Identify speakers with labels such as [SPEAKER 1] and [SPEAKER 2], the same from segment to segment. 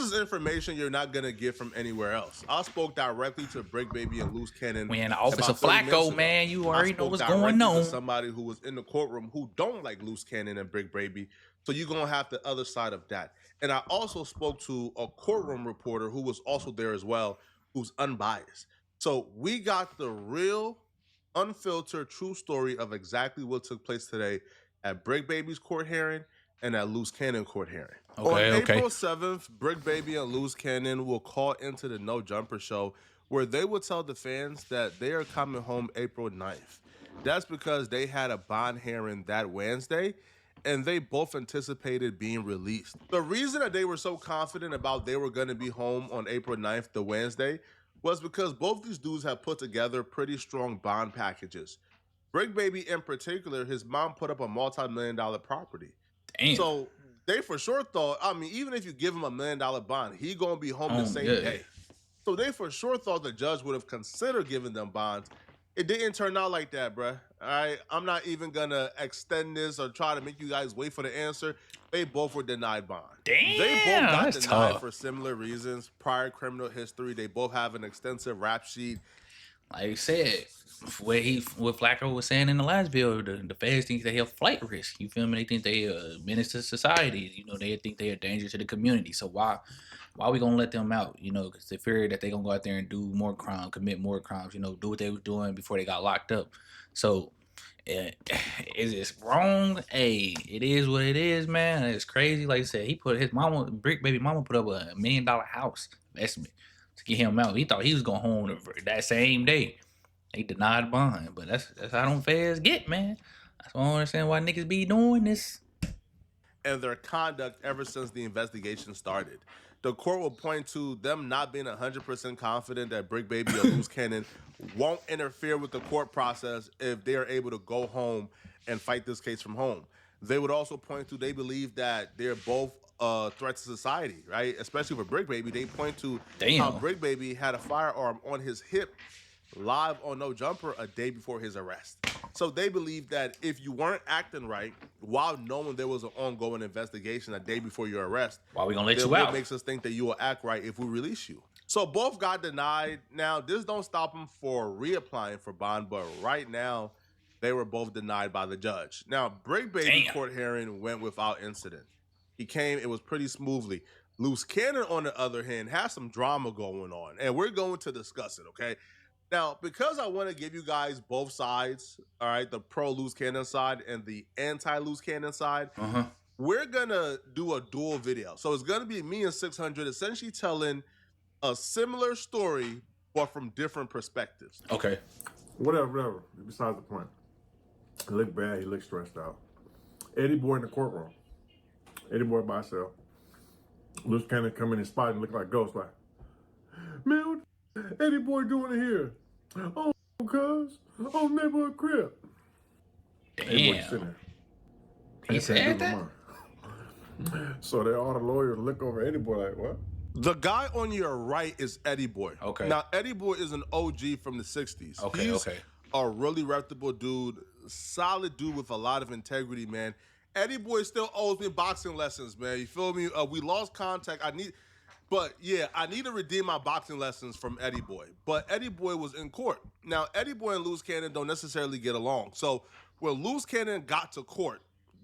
[SPEAKER 1] is information you're not gonna get from anywhere else. I spoke directly to Bricc Baby and Luce Cannon.
[SPEAKER 2] We in the office of
[SPEAKER 1] 30 minutes
[SPEAKER 2] Flacco,
[SPEAKER 1] ago.
[SPEAKER 2] man. You already know what's
[SPEAKER 1] I
[SPEAKER 2] going
[SPEAKER 1] spoke directly
[SPEAKER 2] on.
[SPEAKER 1] to somebody who was in the courtroom who don't like Luce Cannon and Bricc Baby. So you're gonna have the other side of that. And I also spoke to a courtroom reporter who was also there as well, who's unbiased. So we got the real, unfiltered, true story of exactly what took place today at Bricc Baby's court hearing and at Luce Cannon court hearing. On April 7th, Bricc Baby and Luce Cannon will call into the No Jumper show where they will tell the fans that they are coming home April 9th. That's because they had a bond hearing that Wednesday and they both anticipated being released. The reason that they were so confident about they were going to be home on April 9th, the Wednesday, was because both these dudes have put together pretty strong bond packages. Bricc Baby in particular, his mom put up a multi-million-dollar property.
[SPEAKER 2] Damn.
[SPEAKER 1] So they for sure thought, I mean, even if you give him $1 million bond, he gonna be home the same day. So they for sure thought the judge would have considered giving them bonds. It didn't turn out like that, bruh. All right, I'm not even gonna extend this or try to make you guys wait for the answer. They both were denied bond.
[SPEAKER 2] Damn,
[SPEAKER 1] they both got
[SPEAKER 2] that's
[SPEAKER 1] denied
[SPEAKER 2] tough.
[SPEAKER 1] for similar reasons, prior criminal history. They both have an extensive rap sheet.
[SPEAKER 2] Like I said, what Flacco was saying in the last bill, the feds think they have flight risk. You feel me? They think they menace to society. You know, they think they are danger to the community. So why we gonna let them out? You know, because they fear that they gonna go out there and do more crime, commit more crimes. You know, do what they was doing before they got locked up. So is it wrong? Hey, it is what it is, man. It's crazy. Like I said, he put his mama, Bricc Baby mama, put up $1 million house investment to get him out. He thought he was going home that same day. They denied bond, but that's how them feds get, man. That's why I don't understand why niggas be doing this.
[SPEAKER 1] And their conduct ever since the investigation started. The court will point to them not being 100% confident that Bricc Baby or Luce Cannon won't interfere with the court process if they are able to go home and fight this case from home. They would also point to they believe that they're both a threat to society, right? Especially for Bricc Baby. They point to how Bricc Baby had a firearm on his hip live on No Jumper a day before his arrest. So they believe that if you weren't acting right while knowing there was an ongoing investigation a day before your arrest,
[SPEAKER 2] why we gonna let you
[SPEAKER 1] what
[SPEAKER 2] out?
[SPEAKER 1] Makes us think that you will act right if we release you. So both got denied. Now, this don't stop them for reapplying for bond, but right now, they were both denied by the judge. Now, Bricc Baby court hearing went without incident. He came, it was pretty smoothly. Luce Cannon, on the other hand, has some drama going on, and we're going to discuss it, okay? Now, because I want to give you guys both sides, all right, the pro Luce Cannon side and the anti Luce Cannon side, we're going to do a dual video. So it's going to be me and 600 essentially telling a similar story, but from different perspectives.
[SPEAKER 2] Okay.
[SPEAKER 3] Whatever. Besides the point. He looked bad. He looked stressed out. Eddie Boy in the courtroom. Eddie Boy by himself. Luce Cannon come in his spot and look like Ghost. Like, man, what Eddie Boy doing here? Oh, cuz. Oh, neighborhood crib.
[SPEAKER 2] Damn. He said that?
[SPEAKER 3] So they all the lawyers look over Eddie Boy like, what?
[SPEAKER 1] The guy on your right is Eddie Boy.
[SPEAKER 2] Okay.
[SPEAKER 1] Now, Eddie Boy is an OG from the 60s. He's a really reputable dude, solid dude with a lot of integrity, man. Eddie Boy still owes me boxing lessons, man. You feel me? We lost contact. I need to redeem my boxing lessons from Eddie Boy. But Eddie Boy was in court. Now, Eddie Boy and Luce Cannon don't necessarily get along. So when Luce Cannon got to court,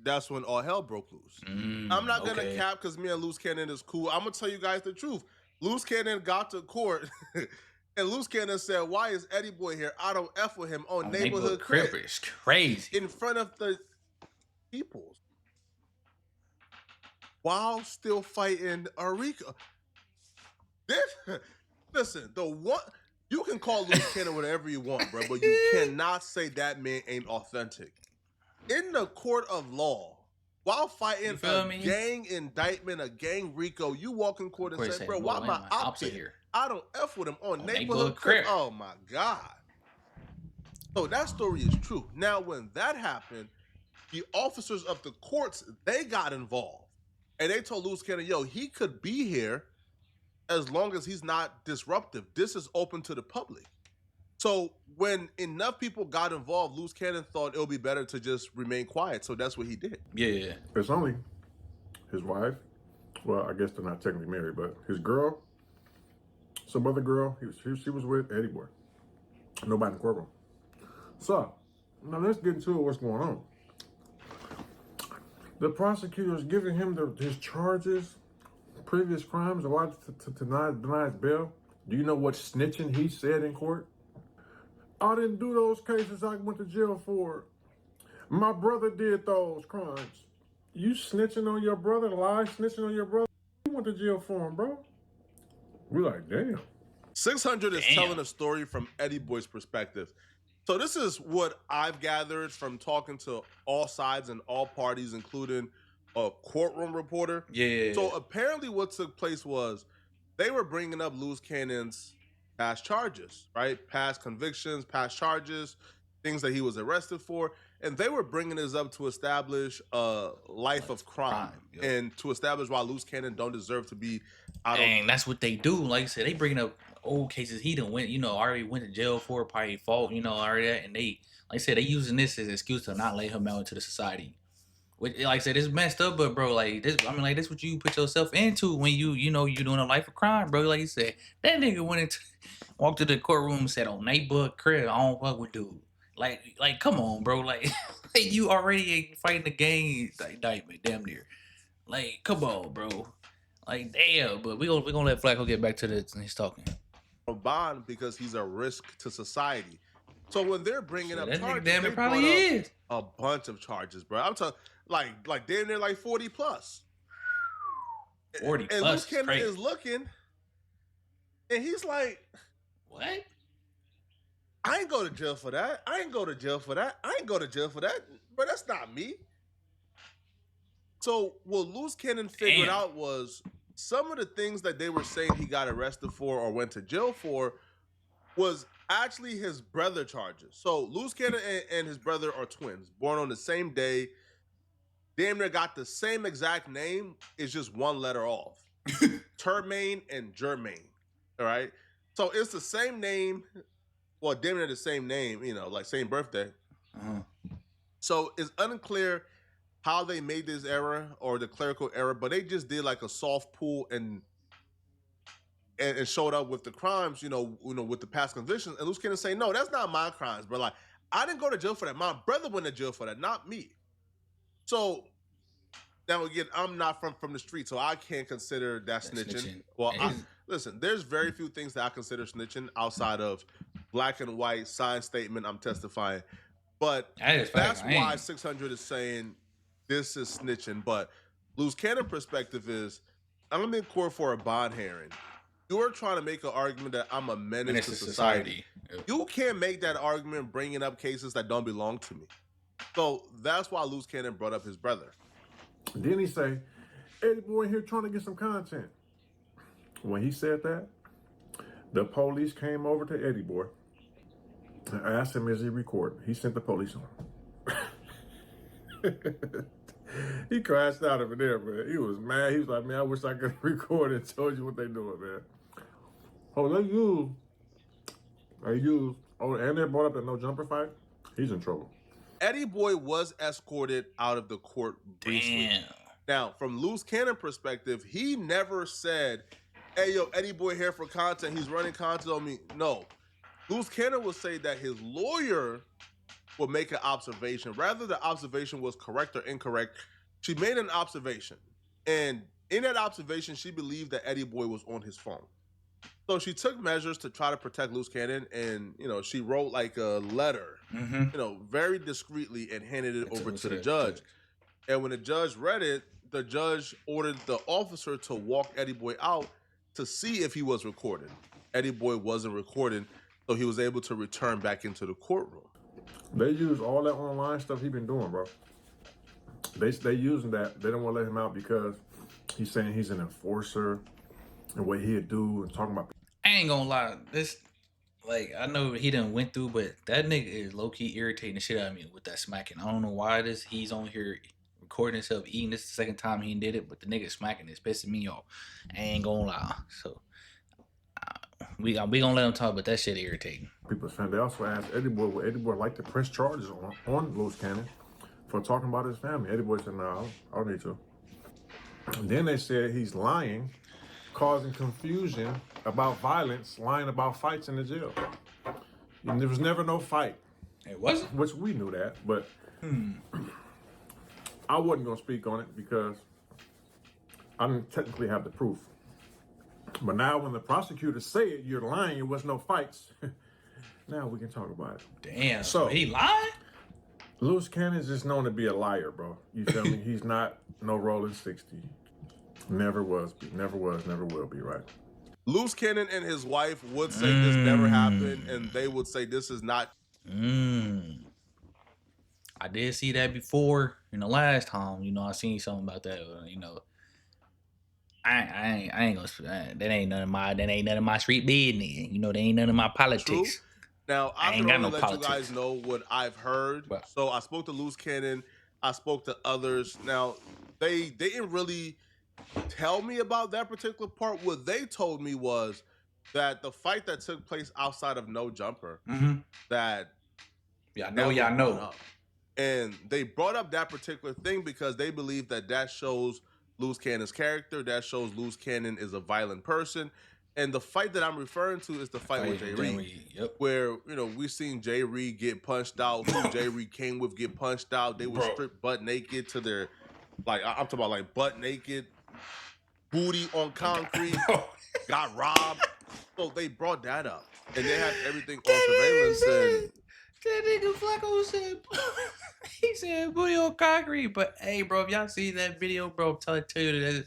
[SPEAKER 1] that's when all hell broke loose. I'm not going to cap because me and Luce Cannon is cool. I'm going to tell you guys the truth. Luce Cannon got to court and Luce Cannon said, why is Eddie Boy here? I don't F with him on neighborhood crib.
[SPEAKER 2] It's crazy.
[SPEAKER 1] In front of the people. While still fighting Arica. Listen, you can call Luce Cannon whatever you want, bro, but you cannot say that man ain't authentic. In the court of law, while fighting a gang indictment, a gang RICO, you walk in court and say, bro, why my op here? I don't F with him on neighborhood crib. Oh my God. So that story is true. Now, when that happened, the officers of the courts, they got involved. And they told Luce Cannon, yo, he could be here as long as he's not disruptive. This is open to the public. So when enough people got involved, Luce Cannon thought it would be better to just remain quiet. So that's what he did.
[SPEAKER 2] Yeah.
[SPEAKER 3] It's only his wife, Well, I guess they're not technically married, but his girl, some other girl, she was with Eddie Boy. Nobody in the courtroom. So, now let's get into what's going on. The prosecutor is giving him his charges, previous crimes, or why to deny his bail. Do you know what snitching he said in court? I didn't do those cases I went to jail for. My brother did those crimes. You snitching on your brother, snitching on your brother? You went to jail for him, bro. We're like, damn.
[SPEAKER 1] 600 is telling a story from Eddie Boy's perspective. So this is what I've gathered from talking to all sides and all parties, including a courtroom reporter.
[SPEAKER 2] Yeah.
[SPEAKER 1] So apparently what took place was they were bringing up Luce Cannon's past charges, right? Past convictions, past charges, things that he was arrested for. And they were bringing this up to establish a life of crime,
[SPEAKER 2] yep.
[SPEAKER 1] and to establish why Luce Cannon don't deserve to be out
[SPEAKER 2] And that's what they do. Like I said, they bringing up old cases he done went, already went to jail for, probably fault, already that. And they, like I said, they using this as an excuse to not let him out into the society. Which, like I said, it's messed up, but bro, like this, I mean, like this what you put yourself into when you doing a life of crime, bro. Like you said, that nigga walked to the courtroom and said on neighborhood crib, I don't fuck with dude. Like, come on, bro. Like you already ain't fighting the game, like indictment, damn near. Like, come on, bro. Like, damn. But we gonna let Flacco get back to his talking.
[SPEAKER 1] bond because he's a risk to society. So when they're bringing up
[SPEAKER 2] that
[SPEAKER 1] charges,
[SPEAKER 2] nigga damn
[SPEAKER 1] they
[SPEAKER 2] it probably
[SPEAKER 1] brought up
[SPEAKER 2] is
[SPEAKER 1] a bunch of charges, bro. I'm talking like damn near like 40 plus.
[SPEAKER 2] 40
[SPEAKER 1] and
[SPEAKER 2] plus.
[SPEAKER 1] Luce Cannon
[SPEAKER 2] crazy.
[SPEAKER 1] is looking, and he's like,
[SPEAKER 2] what?
[SPEAKER 1] I ain't go to jail for that. I ain't go to jail for that. I ain't go to jail for that. But that's not me. So what Luce Cannon figured out was some of the things that they were saying he got arrested for or went to jail for was actually his brother charges. So Luce Cannon and his brother are twins, born on the same day. Damn near got the same exact name. It's just one letter off. Termaine and Germaine. All right. So it's the same name. Well, damn near the same name, like same birthday.
[SPEAKER 2] Uh-huh.
[SPEAKER 1] So it's unclear how they made this error or the clerical error, but they just did like a soft pull and showed up with the crimes, with the past convictions. And Luce Cannon say, no, that's not my crimes, bro. Like, I didn't go to jail for that. My brother went to jail for that, not me. So now again, I'm not from the street, so I can't consider that snitching. Well, listen, there's very few things that I consider snitching outside of black and white signed statement, I'm testifying. But that's why 600 is saying this is snitching. But Luce Cannon perspective is, I'm in court for a bond hearing. You're trying to make an argument that I'm a menace to society. You can't make that argument bringing up cases that don't belong to me. So that's why Luce Cannon brought up his brother.
[SPEAKER 3] Then he say, Eddie Boy here trying to get some content. When he said that, the police came over to Eddie Boy and asked him, is he recording? He sent the police on him. He crashed out over there, man. He was mad. He was like, man, I wish I could record and told you what they doing, man. Oh, they used, and they brought up that no jumper fight. He's in trouble.
[SPEAKER 1] Eddie Boy was escorted out of the court briefly.
[SPEAKER 2] Damn.
[SPEAKER 1] Now, from Luce Cannon perspective, he never said, hey, yo, Eddie Boy here for content. He's running content on me. No. Luce Cannon will say that his lawyer will make an observation. Rather the observation was correct or incorrect, she made an observation. And in that observation, she believed that Eddie Boy was on his phone. So she took measures to try to protect Luce Cannon, and she wrote like a letter, very discreetly, and handed it over to the judge. And when the judge read it, the judge ordered the officer to walk Eddie Boy out to see if he was recording. Eddie Boy wasn't recording, so he was able to return back into the courtroom.
[SPEAKER 3] They use all that online stuff he been doing, bro. They using that. They don't want to let him out because he's saying he's an enforcer and what he'd do and talking about.
[SPEAKER 2] I ain't gonna lie. This, I know he done went through, but that nigga is low-key irritating the shit out of me with that smacking. I don't know why he's on here recording himself eating. This is the second time he did it, but the nigga smacking is pissing me off. I ain't gonna lie. So we gonna let him talk, but that shit irritating.
[SPEAKER 3] People's fan. They also asked Eddie Boy, would Eddie Boy like to press charges on Luce Cannon for talking about his family? Eddie Boy said, no, I don't need to. And then they said he's lying, causing confusion about violence, lying about fights in the jail. And there was never no fight,
[SPEAKER 2] It wasn't.
[SPEAKER 3] which we knew that, but I wasn't going to speak on it because I didn't technically have the proof. But now when the prosecutors say it, you're lying, it was no fights. Now we can talk about it.
[SPEAKER 2] Damn.
[SPEAKER 3] So-
[SPEAKER 2] So he lied?
[SPEAKER 3] Luce Cannon is known to be a liar, bro. You feel me? He's not no rolling 60. Never was, never will be, right?
[SPEAKER 1] Luce Cannon and his wife would say this never happened, and they would say this is not.
[SPEAKER 2] I did see that before in the last time. You know, I seen something about that. You know, I ain't gonna. That ain't none of my street business. You know, that ain't none of my politics.
[SPEAKER 1] True. Now,
[SPEAKER 2] I
[SPEAKER 1] I
[SPEAKER 2] ain't
[SPEAKER 1] can
[SPEAKER 2] got
[SPEAKER 1] only
[SPEAKER 2] no
[SPEAKER 1] let
[SPEAKER 2] politics.
[SPEAKER 1] you guys know what I've heard.
[SPEAKER 2] Well-
[SPEAKER 1] So I spoke to Luce Cannon. I spoke to others. Now, they didn't really tell me about that particular part. What they told me was that the fight that took place outside of No Jumper, that
[SPEAKER 2] Yeah, I
[SPEAKER 1] that
[SPEAKER 2] know.
[SPEAKER 1] was
[SPEAKER 2] Y'all
[SPEAKER 1] brought
[SPEAKER 2] know.
[SPEAKER 1] up. And they brought up that particular thing because they believe that shows Luce Cannon's character. That shows Luce Cannon is a violent person. And the fight that I'm referring to is the fight with Jay Reed.
[SPEAKER 2] Yep.
[SPEAKER 1] Where, you know, we seen Jay Reed get punched out, who Jay Reed came with get punched out. They were
[SPEAKER 2] Bro.
[SPEAKER 1] stripped butt naked to their, like, I'm talking about like butt naked, booty on concrete, got robbed. So they brought that up. And they had everything on surveillance. And
[SPEAKER 2] That nigga Flacco said, he said booty on concrete. But hey, bro, if y'all see that video, bro, I'm tell you that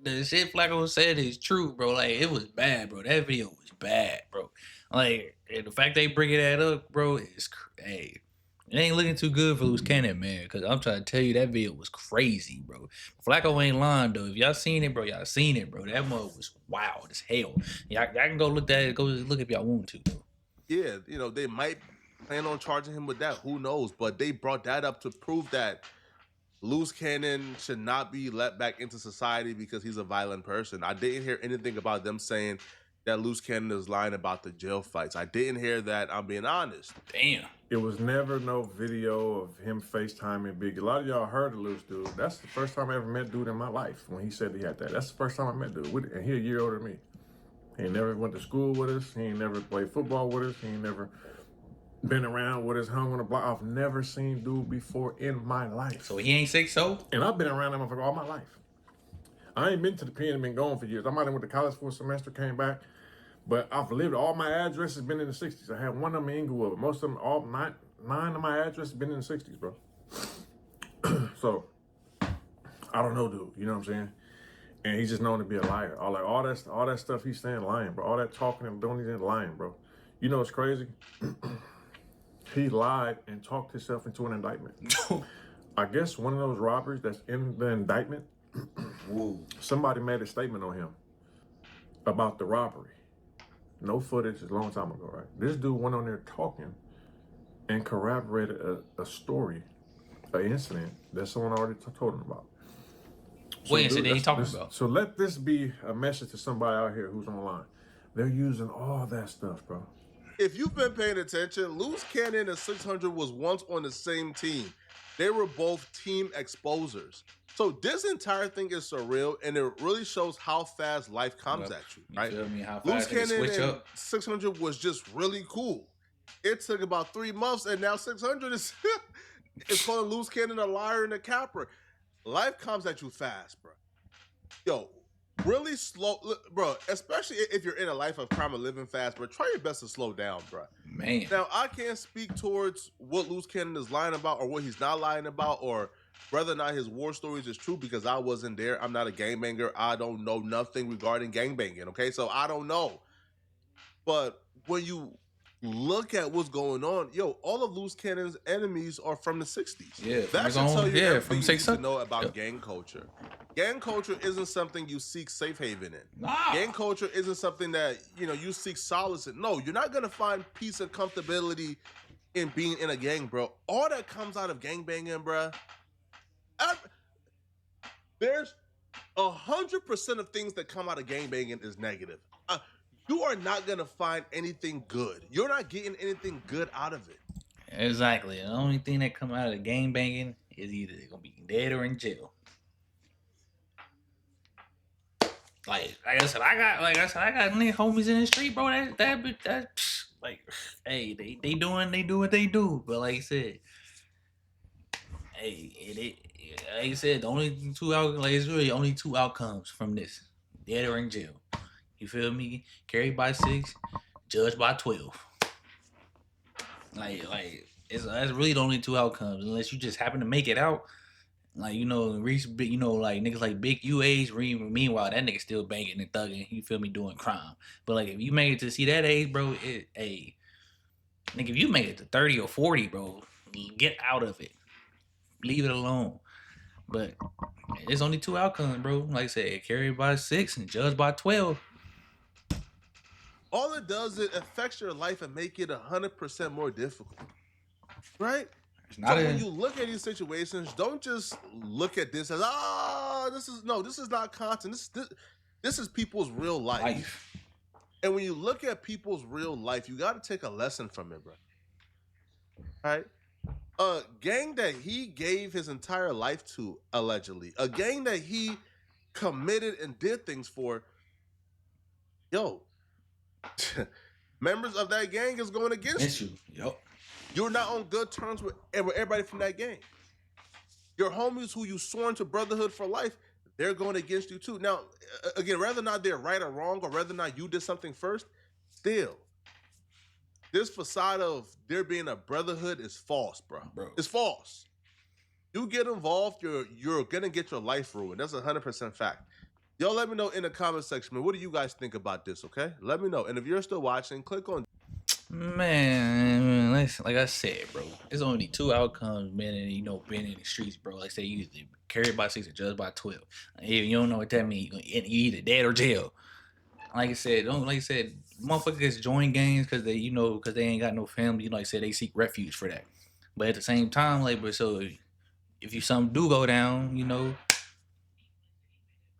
[SPEAKER 2] the shit Flacco said is true, bro. Like, it was bad, bro. That video was bad, bro. Like, and the fact they bringing that up, bro, is hey, it ain't looking too good for Luce Cannon, man. Cause I'm trying to tell you, that video was crazy, bro. Flacco ain't lying though. If y'all seen it, bro, y'all seen it, bro. That mug was wild as hell. Y'all can go look at it. Go look if y'all want to. Bro.
[SPEAKER 1] yeah, you know, they might plan on charging him with that. Who knows? But they brought that up to prove that Luce Cannon should not be let back into society because he's a violent person. I didn't hear anything about them saying that Luce Cannon is lying about the jail fights. I didn't hear that. I'm being honest.
[SPEAKER 2] Damn.
[SPEAKER 3] It was never no video of him FaceTiming Biggie. A lot of y'all heard of Luce dude. That's the first time I ever met dude in my life when he said he had that. That's the first time I met dude. And he a year older than me. He ain't never went to school with us. He ain't never played football with us. He ain't never been around with us, hung on the block. I've never seen dude before in my life.
[SPEAKER 2] So he ain't 6'0"?
[SPEAKER 3] And I've been around him for all my life. I ain't been to the pen and been gone for years. I might have went to college for a semester, came back. But I've lived, all my addresses been in the 60s. I had one of them in Inglewood, but most of them, all nine of my addresses been in the 60s, bro. So, I don't know, dude. You know what I'm saying? And he's just known to be a liar. All that stuff he's saying, lying, bro. All that talking and doing, he's lying, bro. You know what's crazy? He lied and talked himself into an indictment. I guess one of those robbers that's in the indictment, somebody made a statement on him about the robbery. No footage, a long time ago, right? This dude went on there talking and corroborated a story, an incident that someone already told him about. So,
[SPEAKER 2] What incident he talking about?
[SPEAKER 3] So let this be a message to somebody out here who's online. They're using all that stuff, bro.
[SPEAKER 1] If you've been paying attention, Luce Cannon and 600 was once on the same team. They were both team exposers. So this entire thing is surreal, and it really shows how fast life comes at you, right?
[SPEAKER 2] Feel me? How
[SPEAKER 1] Luce
[SPEAKER 2] fast they can
[SPEAKER 1] Cannon
[SPEAKER 2] switch
[SPEAKER 1] and
[SPEAKER 2] up?
[SPEAKER 1] 600 was just really cool. It took about 3 months, and now 600 is calling Luce Cannon a liar and a capper. Life comes at you fast, bro. Yo, really slow, bro. Especially if you're in a life of crime and living fast, bro. Try your best to slow down, bro.
[SPEAKER 2] Man.
[SPEAKER 1] Now, I can't speak towards what Luce Cannon is lying about or what he's not lying about or whether or not his war stories is true because I wasn't there. I'm not a gangbanger. I don't know nothing regarding gangbanging, okay? So I don't know. But when you look at what's going on, yo, all of Luce Cannon's enemies are from the 60s.
[SPEAKER 2] Yeah, from
[SPEAKER 1] That
[SPEAKER 2] his
[SPEAKER 1] should
[SPEAKER 2] own-
[SPEAKER 1] tell you
[SPEAKER 2] yeah,
[SPEAKER 1] everything
[SPEAKER 2] from
[SPEAKER 1] you need
[SPEAKER 2] 600.
[SPEAKER 1] to know about
[SPEAKER 2] Yep.
[SPEAKER 1] gang culture. Gang culture isn't something you seek safe haven in.
[SPEAKER 2] Nah.
[SPEAKER 1] Gang culture isn't something that, you know, you seek solace in. No, you're not going to find peace and comfortability in being in a gang, bro. All that comes out of gangbanging, bro. There's 100% of things that come out of gangbanging is negative. You are not going to find anything good. You're not getting anything good out of it.
[SPEAKER 2] Exactly. The only thing that come out of the gang banging is either they're gonna be dead or in jail. like I said, I got nigga homies in the street, bro. Like, hey, they do what they do. But like I said, hey, like I said, the only two out like it's really only two outcomes from this: dead or in jail. You feel me? Carried by 6, judged by 12. Like that's really the only two outcomes, unless you just happen to make it out. Like, reach big, like niggas like Big U age. Meanwhile, that nigga still banging and thugging. You feel me, doing crime. But like, if you made it to see that age, bro, nigga, if you made it to 30 or 40, bro, get out of it. Leave it alone. But there's only two outcomes, bro. Like I said, carried by 6 and judged by 12.
[SPEAKER 1] All it does is it affects your life and make it 100% more difficult, right? So when you look at these situations, don't just look at this as this is not content. This is people's real life. And when you look at people's real life, you got to take a lesson from it, bro. Right? A gang that he gave his entire life to, allegedly, a gang that he committed and did things for, yo, members of that gang is going against you.
[SPEAKER 2] Yep.
[SPEAKER 1] You're not on good terms with everybody from that gang. Your homies who you sworn to brotherhood for life, they're going against you too. Now, again, whether or not they're right or wrong, or whether or not you did something first, still, this facade of there being a brotherhood is false, bro. It's false. You get involved, you're gonna get your life ruined. That's 100% fact. Y'all let me know in the comment section, man. What do you guys think about this, okay? Let me know. And if you're still watching, click on...
[SPEAKER 2] Man, like I said, bro, there's only two outcomes, man, and being in the streets, bro. Like I said, you either carried by 6 or judged by 12. If you don't know what that means, you either dead or jail. Like I said, motherfuckers join gangs because they ain't got no family. Like I said, they seek refuge for that. But at the same time, like, but so if something do go down,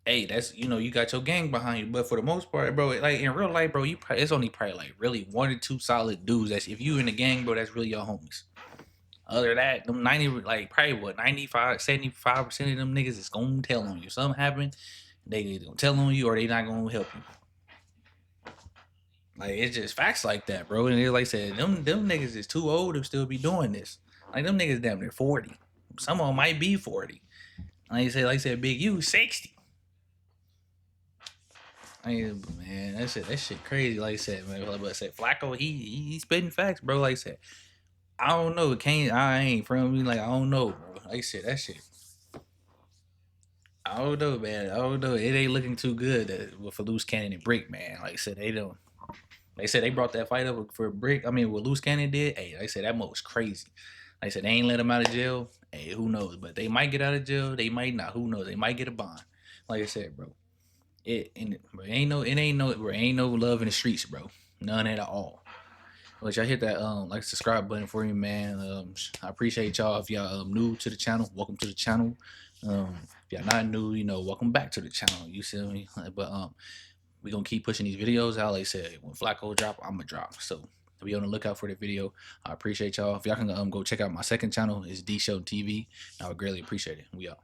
[SPEAKER 2] hey, that's you got your gang behind you. But for the most part, bro, like in real life, bro, it's only probably like really 1 or 2 solid dudes. That's if you in the gang, bro, that's really your homies. Other than that, them 90, like probably 95, 75% of them niggas is gonna tell on you. Something happen, they gonna tell on you or they not gonna help you. Like, it's just facts like that, bro. And it's like I said, them niggas is too old to still be doing this. Like, them niggas damn near 40. Some of them might be 40. Like I said, Big U 60. Man, that shit crazy. Like I said, man. Like I said, Flacco, he spitting facts, bro. Like I said, I don't know. I ain't from me. Like, I don't know, bro. Like I said, that shit. I don't know, man. I don't know. It ain't looking too good for Luce Cannon and Bricc, man. Like I said, they don't. They said they brought that fight up for Bricc. I mean, what Luce Cannon did, hey, they said that mo was crazy. Like I said, they ain't let him out of jail. Hey, who knows? But they might get out of jail. They might not. Who knows? They might get a bond. Like I said, bro. Ain't no love in the streets, bro. None at all. But y'all hit that like subscribe button for me, man. I appreciate y'all. If y'all new to the channel, welcome to the channel. If y'all not new, welcome back to the channel. You see me? But we gonna keep pushing these videos out. Like I said, when Flacco drop, I'ma drop. So be on the lookout for the video. I appreciate y'all. If y'all can go check out my second channel, it's D.SHELTON TV. I would greatly appreciate it. We out.